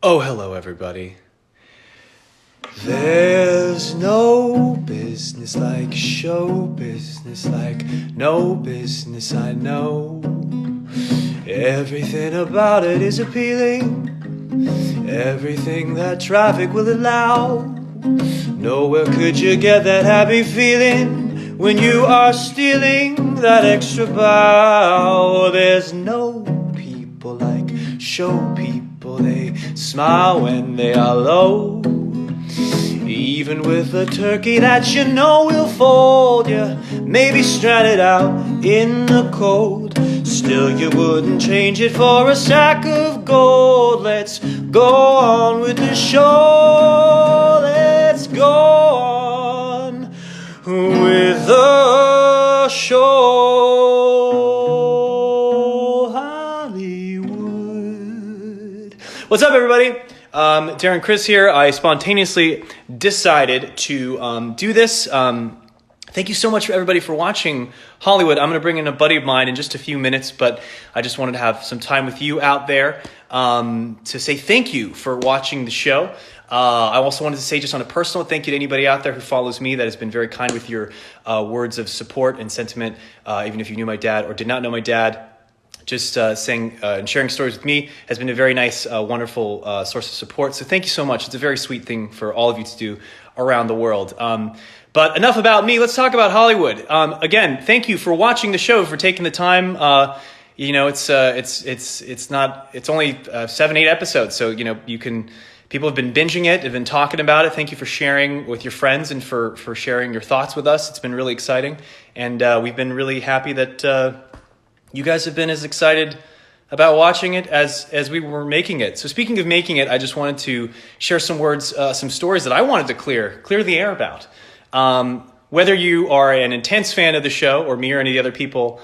Oh, hello, everybody. There's no business like show business, like no business I know. Everything about it is appealing, everything that traffic will allow. Nowhere could you get that happy feeling when you are stealing that extra bow. There's no people like show people, they smile when they are low. Even with a turkey that you know will fold you, maybe stranded out in the cold, still you wouldn't change it for a sack of gold. Let's go on with the show. Let's go on with the show. Hollywood. What's up, everybody? Darren, Criss here. I spontaneously decided to do this. Thank you so much for everybody for watching Hollywood. I'm going to bring in a buddy of mine in just a few minutes, but I just wanted to have some time with you out there to say thank you for watching the show. I also wanted to say, just on a personal thank you to anybody out there who follows me that has been very kind with your words of support and sentiment, even if you knew my dad or did not know my dad. Just saying and sharing stories with me has been a very nice, wonderful source of support. So thank you so much. It's a very sweet thing for all of you to do around the world. But enough about me. Let's talk about Hollywood. Again, thank you for watching the show, for taking the time. It's only 7-8 episodes, so people have been binging it, have been talking about it. Thank you for sharing with your friends and for sharing your thoughts with us. It's been really exciting, and we've been really happy that you guys have been as excited about watching it as we were making it. So speaking of making it, I just wanted to share some words, some stories that I wanted to clear the air about. Whether you are an intense fan of the show, or me or any other people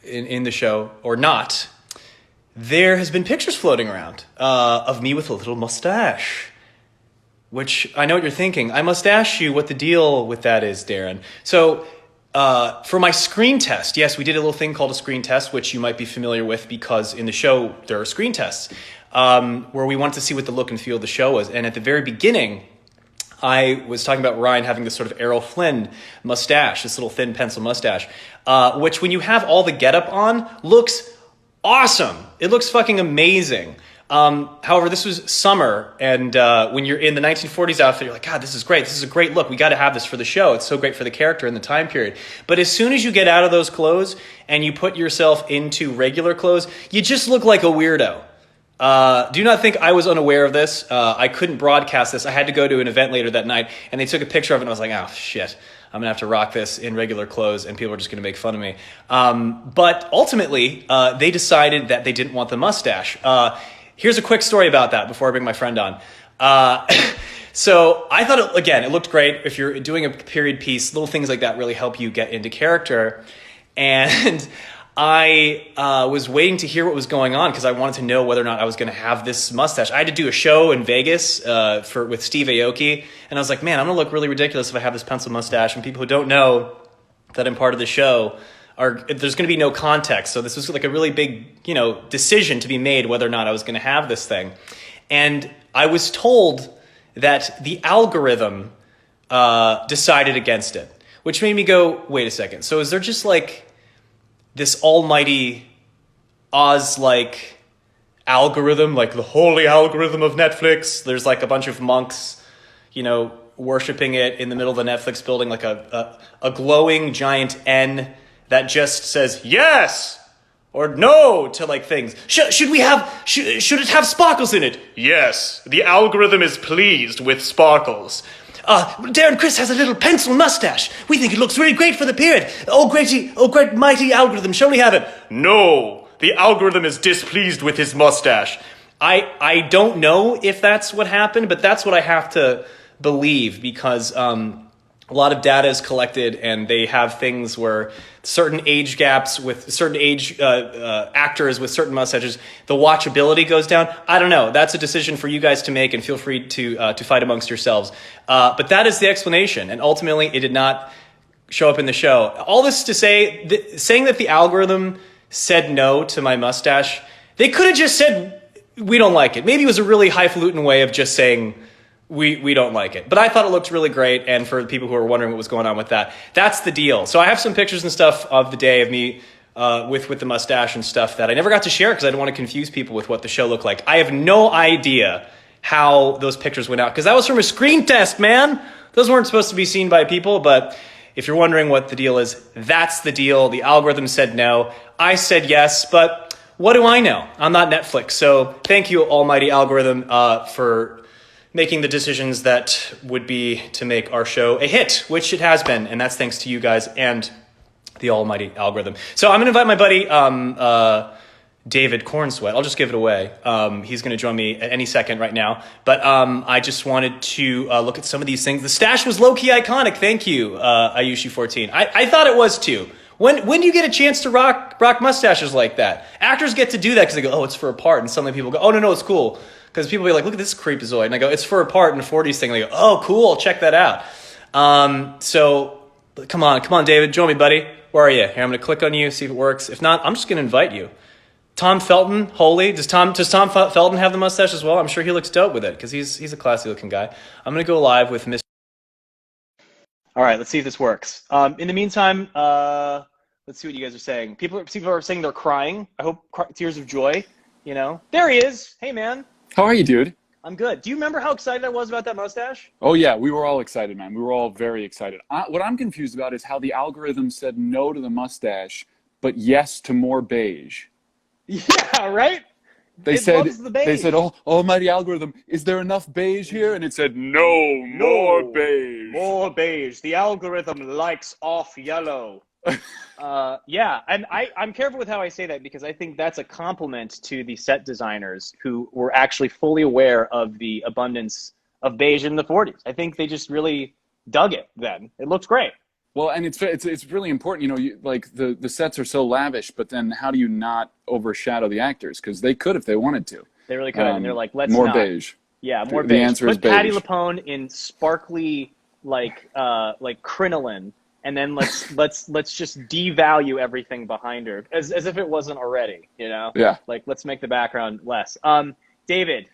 in the show or not, there has been pictures floating around of me with a little mustache. Which, I know what you're thinking. I must ask you what the deal with that is, Darren. So, for my screen test, yes, we did a little thing called a screen test, which you might be familiar with because in the show there are screen tests, where we wanted to see what the look and feel of the show was. And at the very beginning, I was talking about Ryan having this sort of Errol Flynn mustache, this little thin pencil mustache, which when you have all the getup on, looks awesome. It looks fucking amazing. However, this was summer, and when you're in the 1940s outfit, you're like, God, this is great. This is a great look. We got to have this for the show. It's so great for the character and the time period. But as soon as you get out of those clothes and you put yourself into regular clothes, you just look like a weirdo. Do not think I was unaware of this. I couldn't broadcast this. I had to go to an event later that night, and they took a picture of it, and I was like, oh, shit. I'm going to have to rock this in regular clothes, and people are just going to make fun of me. But ultimately, they decided that they didn't want the mustache. Here's a quick story about that before I bring my friend on. So I thought, it looked great. If you're doing a period piece, little things like that really help you get into character. And I was waiting to hear what was going on because I wanted to know whether or not I was going to have this mustache. I had to do a show in Vegas with Steve Aoki, and I was like, man, I'm going to look really ridiculous if I have this pencil mustache. And people who don't know that I'm part of the show, there's going to be no context. So this was like a really big, decision to be made whether or not I was going to have this thing. And I was told that the algorithm decided against it, which made me go, wait a second. So is there just like this almighty Oz-like algorithm, like the holy algorithm of Netflix? There's like a bunch of monks, worshiping it in the middle of the Netflix building, like a glowing giant N that just says yes or no to like things. Should it have sparkles in it? Yes, the algorithm is pleased with sparkles. Darren, Criss has a little pencil mustache. We think it looks really great for the period. Oh great mighty algorithm, shall we have it? No, the algorithm is displeased with his mustache. I don't know if that's what happened, but that's what I have to believe because a lot of data is collected, and they have things where certain age gaps with certain age actors with certain mustaches, the watchability goes down. I don't know. That's a decision for you guys to make, and feel free to fight amongst yourselves. But that is the explanation, and ultimately it did not show up in the show. All this to say, saying that the algorithm said no to my mustache, they could have just said we don't like it. Maybe it was a really highfalutin way of just saying we don't like it. But I thought it looked really great, and for the people who are wondering what was going on with that, that's the deal. So I have some pictures and stuff of the day of me with the mustache and stuff that I never got to share because I didn't want to confuse people with what the show looked like. I have no idea how those pictures went out because that was from a screen test, man. Those weren't supposed to be seen by people, but if you're wondering what the deal is, that's the deal. The algorithm said no. I said yes, but what do I know? I'm not Netflix. So thank you, almighty algorithm, for making the decisions that would be to make our show a hit, which it has been. And that's thanks to you guys and the almighty algorithm. So I'm going to invite my buddy, David Cornsweat. I'll just give it away. He's going to join me at any second right now. But I just wanted to look at some of these things. The stash was low-key iconic. Thank you, Ayushi14. I thought it was too. When do you get a chance to rock mustaches like that? Actors get to do that because they go, oh, it's for a part. And suddenly people go, oh, no, it's cool. Because people be like, look at this creepazoid. And I go, it's for a part in a 40s thing. And they go, oh, cool, check that out. So come on, David, join me, buddy. Where are you? Here, I'm going to click on you, see if it works. If not, I'm just going to invite you. Tom Felton, holy. Does Tom Felton have the mustache as well? I'm sure he looks dope with it because he's a classy looking guy. I'm going to go live with Mr. All right, let's see if this works. In the meantime, let's see what you guys are saying. People are saying they're crying. I hope tears of joy, There he is. Hey, man. How are you, dude? I'm good. Do you remember how excited I was about that mustache? Oh, yeah. We were all excited, man. We were all very excited. What I'm confused about is how the algorithm said no to the mustache, but yes to more beige. Yeah, right? They said, oh, almighty algorithm, is there enough beige here? And it said, no, more beige. More beige. The algorithm likes off yellow. Yeah, and I'm careful with how I say that because I think that's a compliment to the set designers who were actually fully aware of the abundance of beige in the 40s. I think they just really dug it then. It looks great. Well, and it's really important, like the sets are so lavish, but then how do you not overshadow the actors? Because they could if they wanted to. They really could, and they're like, let's more not. Beige. Yeah, more beige. The answer is Put beige. Patti LuPone in sparkly like crinoline, and then let's just devalue everything behind her as if it wasn't already, Yeah. Like let's make the background less. David,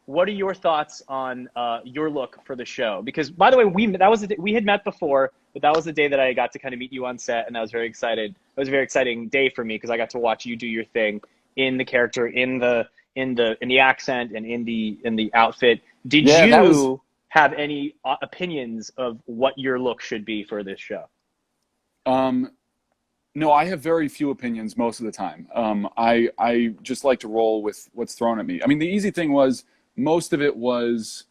what are your thoughts on your look for the show? Because by the way, we had met before, but that was the day that I got to kind of meet you on set, and I was very excited. It was a very exciting day for me because I got to watch you do your thing in the character, in the accent, and in the outfit. Did you have any opinions of what your look should be for this show? No, I have very few opinions most of the time. I just like to roll with what's thrown at me. I mean, the easy thing was, most of it was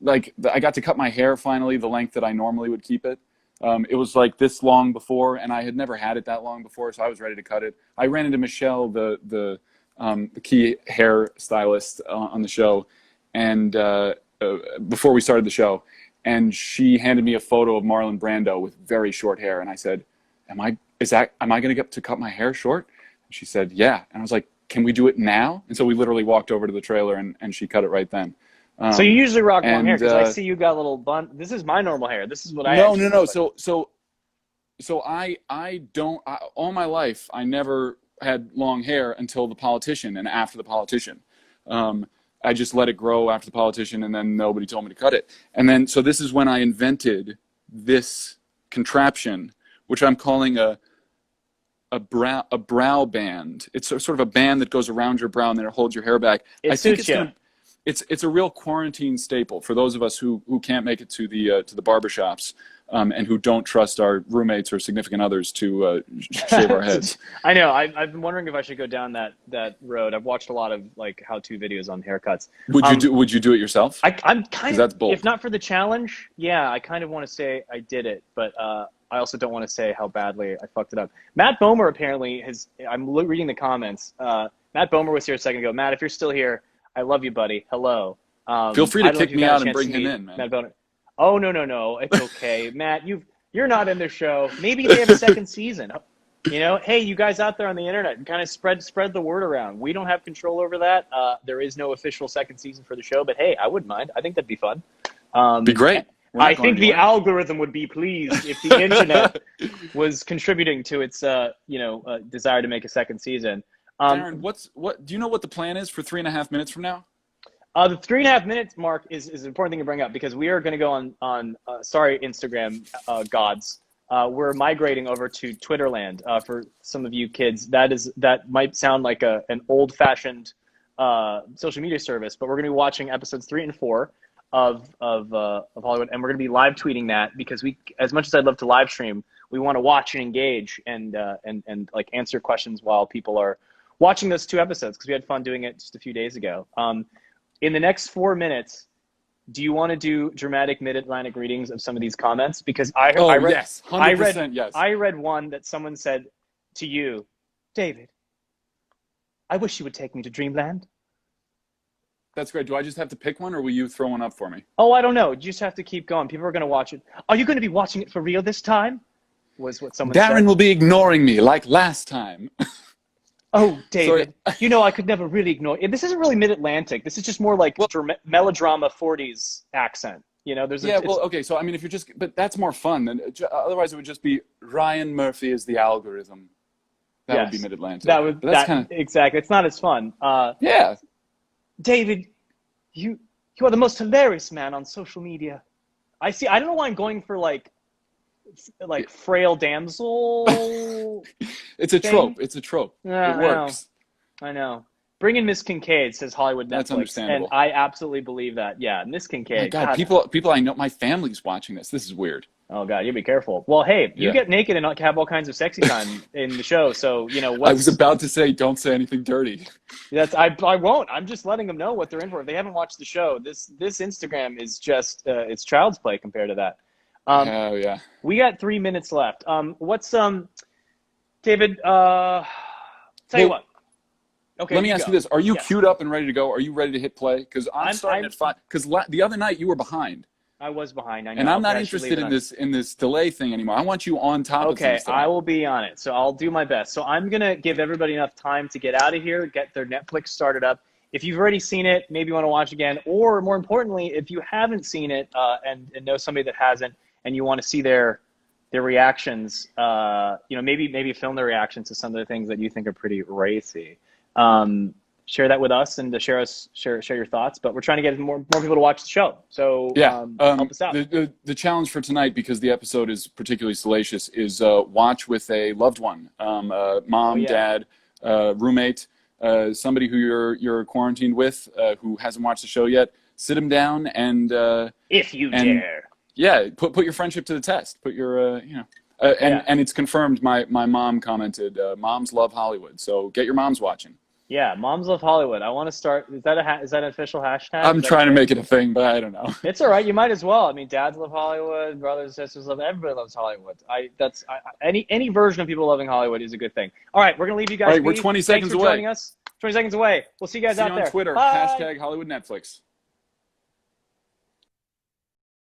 like I got to cut my hair finally the length that I normally would keep it. It was like this long before, and I had never had it that long before, so I was ready to cut it. I ran into Michelle, the key hair stylist on the show, and before we started the show, and she handed me a photo of Marlon Brando with very short hair, and I said, "Am I going to get to cut my hair short?" And she said, "Yeah," and I was like, "Can we do it now?" And so we literally walked over to the trailer, and she cut it right then. So you usually rock long hair because I see you got a little bun. This is my normal hair. This is what I no. Like. So I don't. All my life, I never had long hair until The Politician and after The Politician. I just let it grow after The Politician, and then nobody told me to cut it. And then so this is when I invented this contraption, which I'm calling a brow band. It's sort of a band that goes around your brow and then it holds your hair back. I think it's a real quarantine staple for those of us who can't make it to the barbershops and who don't trust our roommates or significant others to shave our heads. I know. I've been wondering if I should go down that road. I've watched a lot of like how-to videos on haircuts. Would you do it yourself? I'm kind of, that's bold. If not for the challenge, yeah, I kind of want to say I did it, but I also don't want to say how badly I fucked it up. Matt Bomer apparently I'm reading the comments. Matt Bomer was here a second ago. Matt, if you're still here, I love you, buddy. Hello. Feel free to kick me out and bring him in, man. Matt Bomer. Oh, no. It's okay. Matt, you're not in the show. Maybe they have a second season. Hey, you guys out there on the internet, kind of spread the word around. We don't have control over that. There is no official second season for the show, but hey, I wouldn't mind. I think that'd be fun. Be great. I think the algorithm would be pleased if the internet was contributing to its, desire to make a second season. Darren, do you know what the plan is for 3.5 minutes from now? The 3.5 minutes mark is an important thing to bring up because we are going to go on sorry, Instagram gods. We're migrating over to Twitterland for some of you kids. That might sound like an old-fashioned social media service, but we're going to be watching episodes 3 and 4 of Hollywood, and we're going to be live tweeting that because we, as much as I'd love to live stream, we want to watch and engage and like answer questions while people are watching those 2 episodes because we had fun doing it just a few days ago. In the next 4 minutes, do you want to do dramatic mid-Atlantic readings of some of these comments? Because I read, yes, 100% yes. I read one that someone said to you, David, I wish you would take me to Dreamland. That's great. Do I just have to pick one, or will you throw one up for me? Oh, I don't know. You just have to keep going. People are going to watch it. Are you going to be watching it for real this time? Was what someone said. Darren will be ignoring me like last time. Oh, David, you know I could never really ignore it. This isn't really mid-Atlantic. This is just more like melodrama 40s accent. You know, there's okay. So I mean, but that's more fun than otherwise. It would just be Ryan Murphy is the algorithm. That would be mid-Atlantic. Exactly. It's not as fun. Yeah. David, you are the most hilarious man on social media. I see. I don't know why I'm going for like frail damsel. It's a trope. It's a trope. Yeah, it works. I know. Bring in Miss Kincaid, says Hollywood Netflix. That's understandable. And I absolutely believe that. Yeah, Miss Kincaid. Oh God, people I know, my family's watching this. This is weird. Oh God, you be careful. Well, hey, you get naked and have all kinds of sexy time in the show. So I was about to say, don't say anything dirty. I won't. I'm just letting them know what they're in for. If they haven't watched the show, this Instagram is just it's child's play compared to that. Oh yeah. We got 3 minutes left. David? Tell you what. Okay. Let me ask you this: are you queued up and ready to go? Are you ready to hit play? Because I'm starting at 5. Because the other night you were behind. I was behind. I know. And I'm not interested in this delay thing anymore. I want you on top of things. Okay, I will be on it. So I'll do my best. So I'm gonna give everybody enough time to get out of here, get their Netflix started up. If you've already seen it, maybe you want to watch again, or more importantly, if you haven't seen it and know somebody that hasn't, and you want to see their reactions, maybe film their reactions to some of the things that you think are pretty racy. Share that with us and to share your thoughts. But we're trying to get more people to watch the show. So help us out. The challenge for tonight, because the episode is particularly salacious, is watch with a loved one, mom, dad, roommate, somebody who you're quarantined with, who hasn't watched the show yet. Sit them down and if you dare. Yeah, put your friendship to the test. Put your and it's confirmed. My mom commented, "Moms love Hollywood," so get your moms watching. Yeah, Moms Love Hollywood. I want to start. Is that an official hashtag? I'm trying to make it a thing, but I don't know. It's all right. You might as well. I mean, dads love Hollywood, brothers and sisters love. Everybody loves Hollywood. Any version of people loving Hollywood is a good thing. All right, we're gonna leave you guys. All right, we're 20 seconds Thanks for joining us. 20 seconds away. We'll see you guys out there. On Twitter, Bye. #HollywoodNetflix.